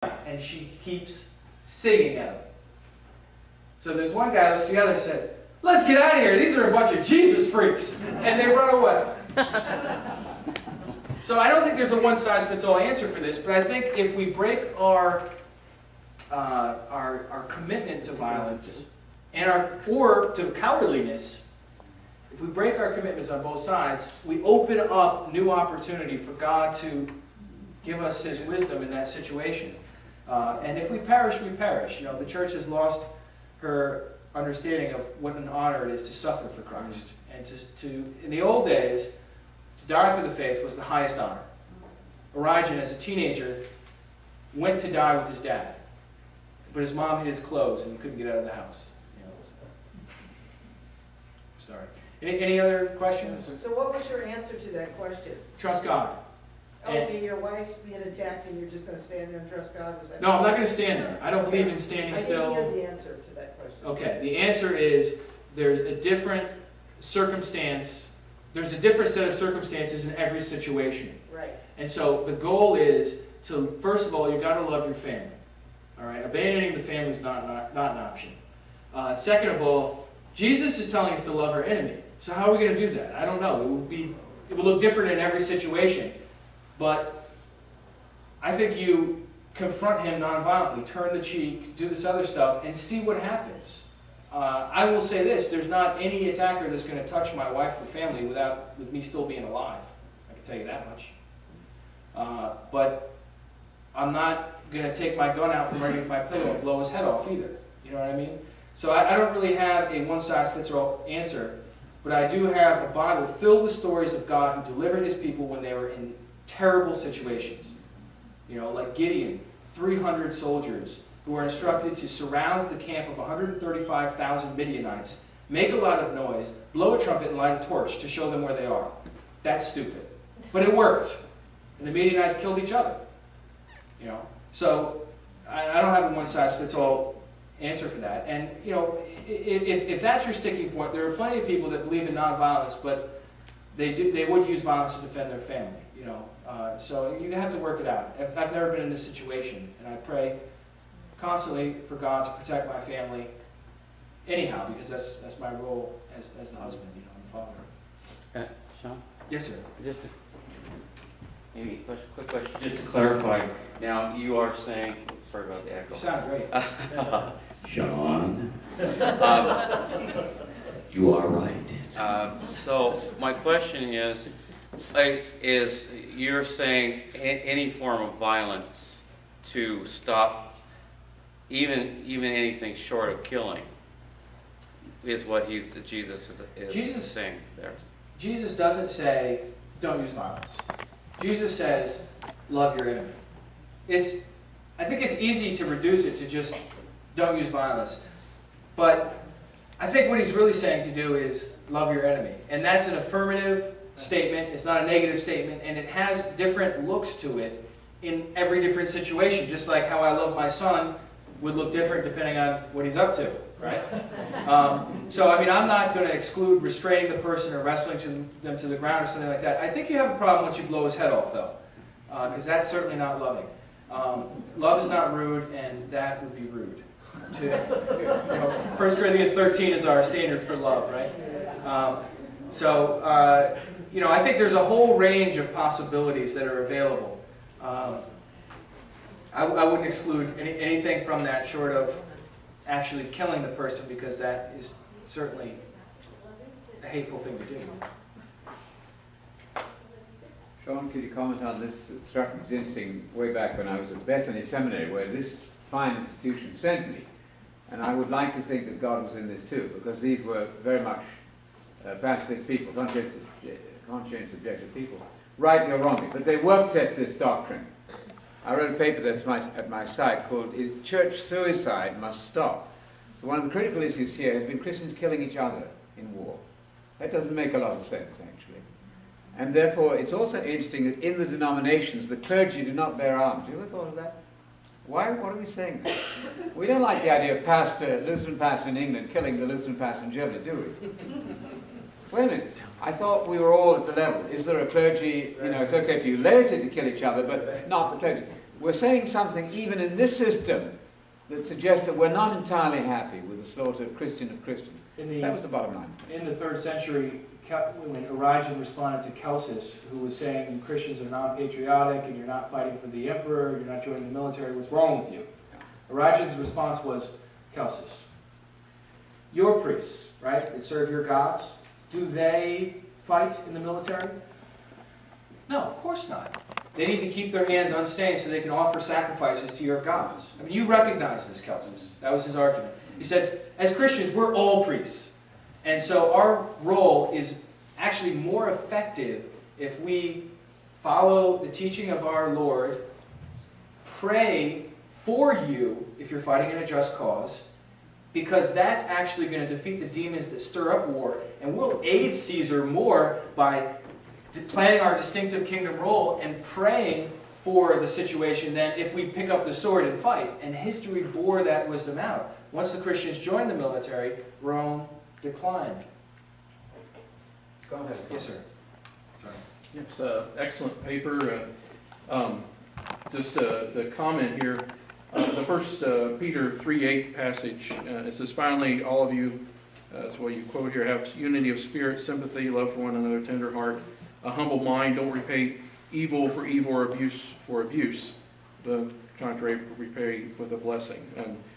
and she keeps singing at him. So there's one guy looks together and said, "Let's get out of here. These are a bunch of Jesus freaks." And they run away. So I don't think there's a one-size-fits-all answer for this, but I think if we break our commitment to violence or to cowardliness, if we break our commitments on both sides, we open up new opportunity for God to give us His wisdom in that situation. And if we perish, we perish. The church has lost her understanding of what an honor it is to suffer for Christ. And to in the old days, to die for the faith was the highest honor. Origen, as a teenager, went to die with his dad, but his mom hid his clothes and he couldn't get out of the house. Sorry. Any other questions? So what was your answer to that question? Trust God. Okay, your wife's being attacked and you're just going to stand there and trust God? Was that No, I'm not going to stand there. I don't believe in standing still. I didn't hear the answer to that question. Okay, the answer is there's a different circumstance. There's a different set of circumstances in every situation. Right. And so the goal is to, first of all, you've got to love your family. All right, abandoning the family is not an option. Second of all, Jesus is telling us to love our enemy. So how are we going to do that? I don't know. It will look different in every situation. But I think you confront him nonviolently, turn the cheek, do this other stuff, and see what happens. I will say this: there's not any attacker that's going to touch my wife or family with me still being alive. I can tell you that much. But I'm not going to take my gun out from underneath my pillow and blow his head off either. You know what I mean? So I don't really have a one-size-fits-all answer, but I do have a Bible filled with stories of God who delivered His people when they were in terrible situations. Like Gideon, 300 soldiers who were instructed to surround the camp of 135,000 Midianites, make a lot of noise, blow a trumpet, and light a torch to show them where they are. That's stupid. But it worked. And the Midianites killed each other. So I don't have a one-size-fits-all answer for that. And, if that's your sticking point, there are plenty of people that believe in nonviolence, but they would use violence to defend their family. So you have to work it out. I've never been in this situation, and I pray constantly for God to protect my family anyhow, because that's my role as the husband, and father. Sean? Yes, sir. Maybe a quick question, just to clarify. Now, you are saying, sorry about the echo. You sound great. Sean, you are right. So my question is you're saying any form of violence to stop, even anything short of killing, is what Jesus is saying there. Jesus doesn't say, don't use violence. Jesus says, love your enemy. I think it's easy to reduce it to just don't use violence. But I think what he's really saying to do is love your enemy. And that's an affirmative statement. It's not a negative statement. And it has different looks to it in every different situation. Just like how I love my son would look different depending on what he's up to. Right? So, I'm not going to exclude restraining the person or wrestling them to the ground or something like that. I think you have a problem once you blow his head off, though. Because that's certainly not loving. Love is not rude, and that would be rude. 1 Corinthians 13 is our standard for love, right? I think there's a whole range of possibilities that are available. I wouldn't exclude anything from that short of actually killing the person, because that is certainly a hateful thing to do. Sean, could you comment on this? It struck me as interesting way back when I was at Bethany Seminary, where this fine institution sent me. And I would like to think that God was in this too, because these were very much pacifist people, conscientious objective people, rightly or wrongly. But they worked at this doctrine. I wrote a paper that's at my site called "Church Suicide Must Stop." So one of the critical issues here has been Christians killing each other in war. That doesn't make a lot of sense, actually. And therefore, it's also interesting that in the denominations, the clergy do not bear arms. You ever thought of that? Why? What are we saying there? We don't like the idea of Lutheran pastor in England killing the Lutheran pastor in Germany, do we? Wait a minute. I thought we were all at the level. Is there a clergy, it's okay for you laity to kill each other, but not the clergy. we're saying something even in this system that suggests that we're not entirely happy with the slaughter of Christians. That was the bottom line. In the 3rd century, when Origen responded to Celsus, who was saying Christians are non-patriotic and you're not fighting for the emperor, you're not joining the military, what's wrong with you? Origen's response was, Celsus, your priests, right, that serve your gods, do they fight in the military? No, of course not. They need to keep their hands unstained so they can offer sacrifices to your gods. I mean, you recognize this, Celsus. That was his argument. He said, as Christians, we're all priests. And so our role is actually more effective if we follow the teaching of our Lord, pray for you if you're fighting in a just cause, because that's actually going to defeat the demons that stir up war. And we'll aid Caesar more by playing our distinctive kingdom role and praying for the situation than if we pick up the sword and fight. And history bore that wisdom out. Once the Christians joined the military, Rome declined. Go ahead. Yes, sir. Sorry. It's an excellent paper. Just the comment here, the first Peter 3:8 passage, it says, finally, all of you, that's what you quote here, have unity of spirit, sympathy, love for one another, tender heart, a humble mind, don't repay evil for evil or abuse for abuse. The contrary, repay with a blessing.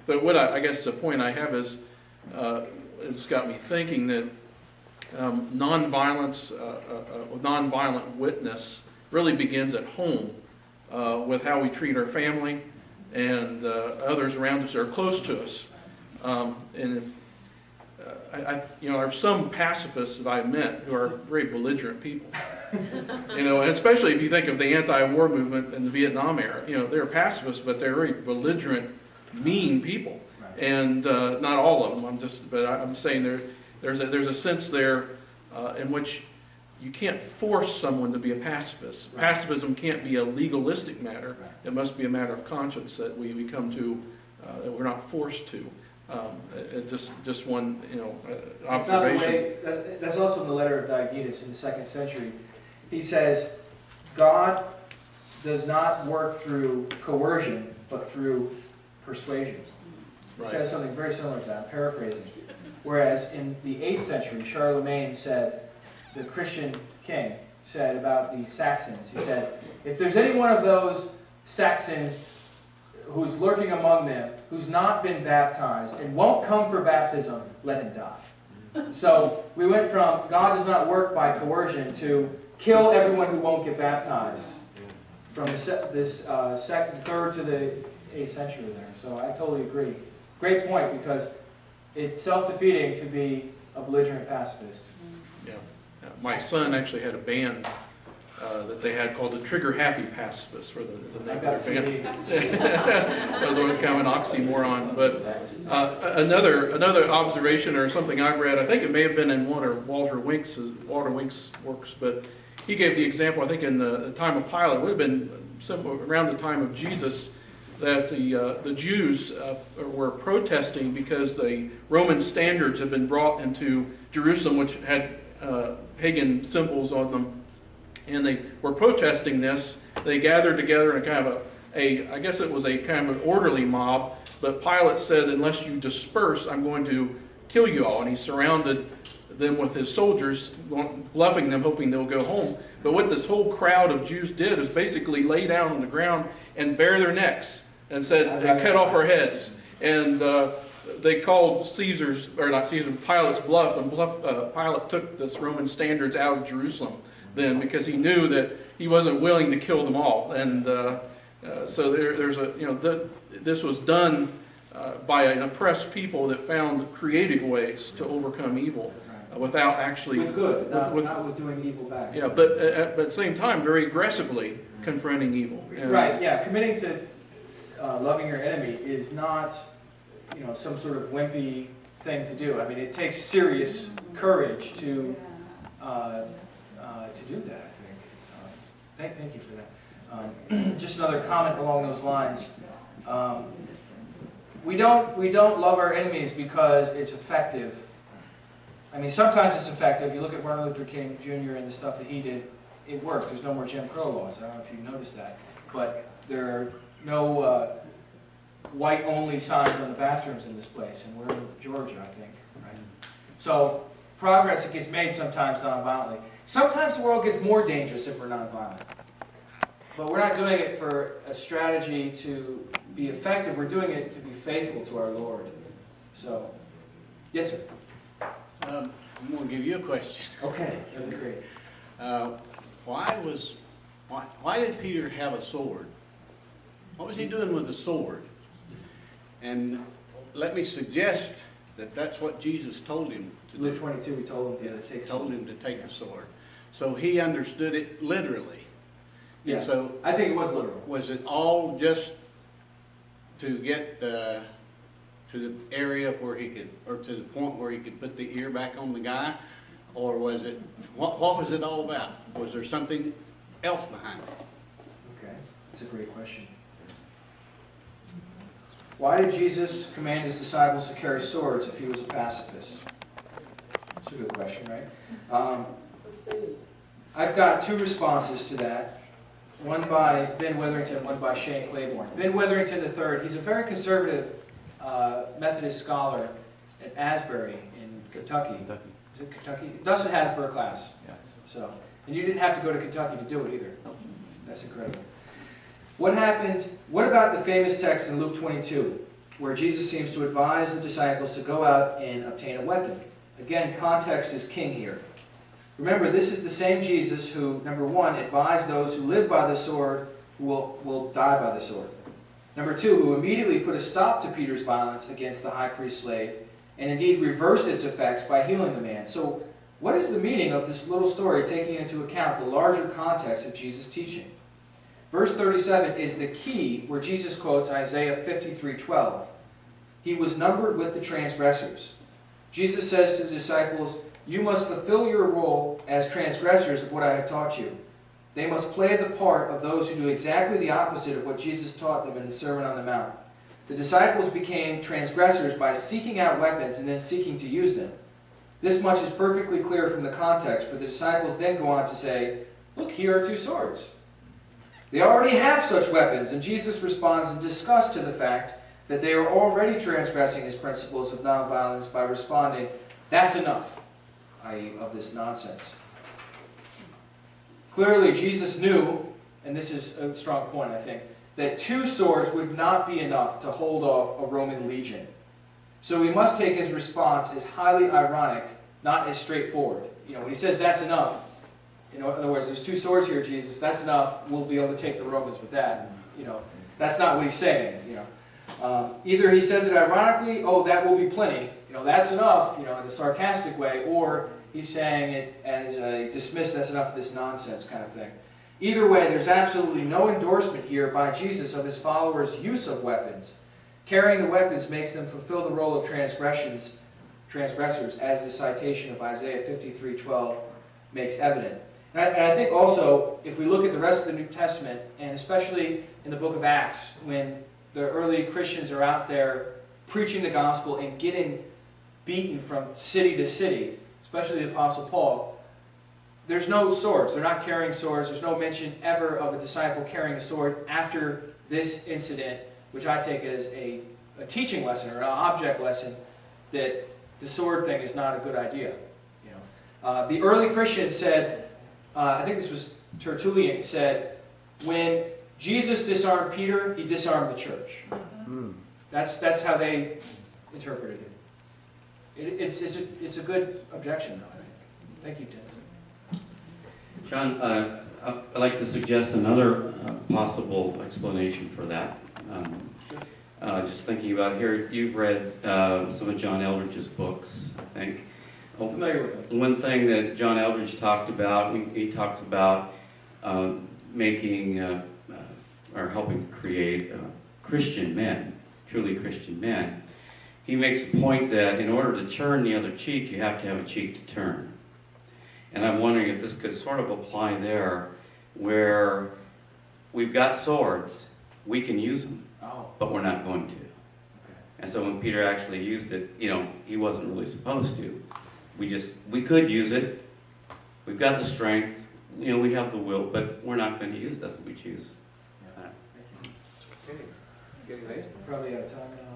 But what I guess the point I have is, it's got me thinking that nonviolent witness really begins at home with how we treat our family and others around us that are close to us. And if there are some pacifists that I've met who are very belligerent people. And especially if you think of the anti-war movement in the Vietnam era, they're pacifists, but they're very belligerent, mean people. Right. And not all of them. I'm saying there's a sense there in which you can't force someone to be a pacifist. Right. Pacifism can't be a legalistic matter. Right. It must be a matter of conscience that we come to, that we're not forced to. Just one, observation. That's also in the letter of Diogenes in the 2nd century. He says, God does not work through coercion, but through persuasion. He says something very similar to that. I'm paraphrasing. Whereas in the 8th century, Charlemagne said, the Christian king said about the Saxons, he said, if there's any one of those Saxons who's lurking among them, who's not been baptized and won't come for baptism, let him die. So we went from God does not work by coercion to kill everyone who won't get baptized from this 3rd to the 8th century there. So I totally agree. Great point, because it's self-defeating to be a belligerent pacifist. Yeah. My son actually had a band that they had called the Trigger Happy Pacifists, as the name of their band. That was always kind of an oxymoron. But another observation or something I've read, I think it may have been in one of Walter Wink's works, but he gave the example, I think in the time of Pilate, it would have been around the time of Jesus, that the Jews were protesting because the Roman standards had been brought into Jerusalem, which had pagan symbols on them. And they were protesting this. They gathered together in kind of I guess it was a kind of an orderly mob, but Pilate said, unless you disperse, I'm going to kill you all. And he surrounded them with his soldiers, bluffing them, hoping they'll go home. But what this whole crowd of Jews did is basically lay down on the ground and bare their necks and said, and cut off our heads. And they called Pilate's bluff, and Pilate took this Roman standards out of Jerusalem then, because he knew that he wasn't willing to kill them all. And so this was done by an oppressed people that found creative ways to overcome evil without actually with good, not with doing evil back. Yeah, but at the same time, very aggressively confronting evil. Right. Yeah, committing to loving your enemy is not some sort of wimpy thing to do. I mean, it takes serious courage to do that, I think. Thank you for that. Just another comment along those lines. We don't love our enemies because it's effective. I mean, sometimes it's effective. You look at Martin Luther King Jr. and the stuff that he did, it worked. There's no more Jim Crow laws. I don't know if you've noticed that. But there are no white-only signs on the bathrooms in this place, and we're in Georgia, I think, right? So progress gets made sometimes nonviolently. Sometimes the world gets more dangerous if we're nonviolent. But we're not doing it for a strategy to be effective. We're doing it to be faithful to our Lord. So, yes, sir. I'm going to give you a question. Okay, that'd be great. Why did Peter have a sword? What was he doing with a sword? And let me suggest that that's what Jesus told him to do. Luke 22, we told him to take a Told sword. him to take a sword. So he understood it literally. And Yes, so I think it was literal. was it all just to get to the area where he could, or to the point where he could put the ear back on the guy? Or was it, what was it all about? Was there something else behind it? Okay, that's a great question. Why did Jesus command his disciples to carry swords if he was a pacifist? That's a good question, right? I've got two responses to that. One by Ben Witherington, one by Shane Claiborne. Ben Witherington III, he's a very conservative Methodist scholar at Asbury in Kentucky. Is it Kentucky? Dustin had it for a class. Yeah. So, and you didn't have to go to Kentucky to do it either. That's incredible. What happened? What about the famous text in Luke 22, where Jesus seems to advise the disciples to go out and obtain a weapon? Again, context is king here. Remember, this is the same Jesus who, number one, advised those who live by the sword who will die by the sword. Number two, who immediately put a stop to Peter's violence against the high priest's slave, and indeed reversed its effects by healing the man. So, what is the meaning of this little story, taking into account the larger context of Jesus' teaching? Verse 37 is the key where Jesus quotes Isaiah 53:12. He was numbered with the transgressors. Jesus says to the disciples, you must fulfill your role as transgressors of what I have taught you. They must play the part of those who do exactly the opposite of what Jesus taught them in the Sermon on the Mount. The disciples became transgressors by seeking out weapons and then seeking to use them. This much is perfectly clear from the context, for the disciples then go on to say, look, here are two swords. They already have such weapons, and Jesus responds in disgust to the fact that they are already transgressing his principles of nonviolence by responding, that's enough, i.e., of this nonsense. Clearly, Jesus knew, and this is a strong point, I think, that two swords would not be enough to hold off a Roman legion. So we must take his response as highly ironic, not as straightforward. When he says that's enough, in other words, there's two swords here, Jesus, that's enough, we'll be able to take the Romans with that. That's not what he's saying. Either he says it ironically, oh, that will be plenty, that's enough, in a sarcastic way, or he's saying it as a dismiss, that's enough of this nonsense kind of thing. Either way, there's absolutely no endorsement here by Jesus of his followers' use of weapons. Carrying the weapons makes them fulfill the role of transgressors, as the citation of Isaiah 53:12 makes evident. And I think also, if we look at the rest of the New Testament, and especially in the book of Acts, when the early Christians are out there preaching the gospel and getting beaten from city to city, especially the Apostle Paul, there's no swords. They're not carrying swords. There's no mention ever of a disciple carrying a sword after this incident, which I take as a teaching lesson or an object lesson that the sword thing is not a good idea. The early Christians said, I think this was Tertullian, said, when Jesus disarmed Peter, he disarmed the church. That's how they interpreted it. It's a good objection, though, I think. Thank you, Dennis. John, I'd like to suggest another possible explanation for that. Just thinking about here, you've read some of John Eldridge's books, I think. I'm familiar with them. One thing that John Eldridge talked about, he talks about making or helping create Christian men, truly Christian men. He makes the point that in order to turn the other cheek, you have to have a cheek to turn. And I'm wondering if this could sort of apply there, where we've got swords, we can use them, but we're not going to. And so when Peter actually used it, he wasn't really supposed to. We could use it. We've got the strength, we have the will, but we're not going to use it. That's what we choose. Getting late? Probably out of time now.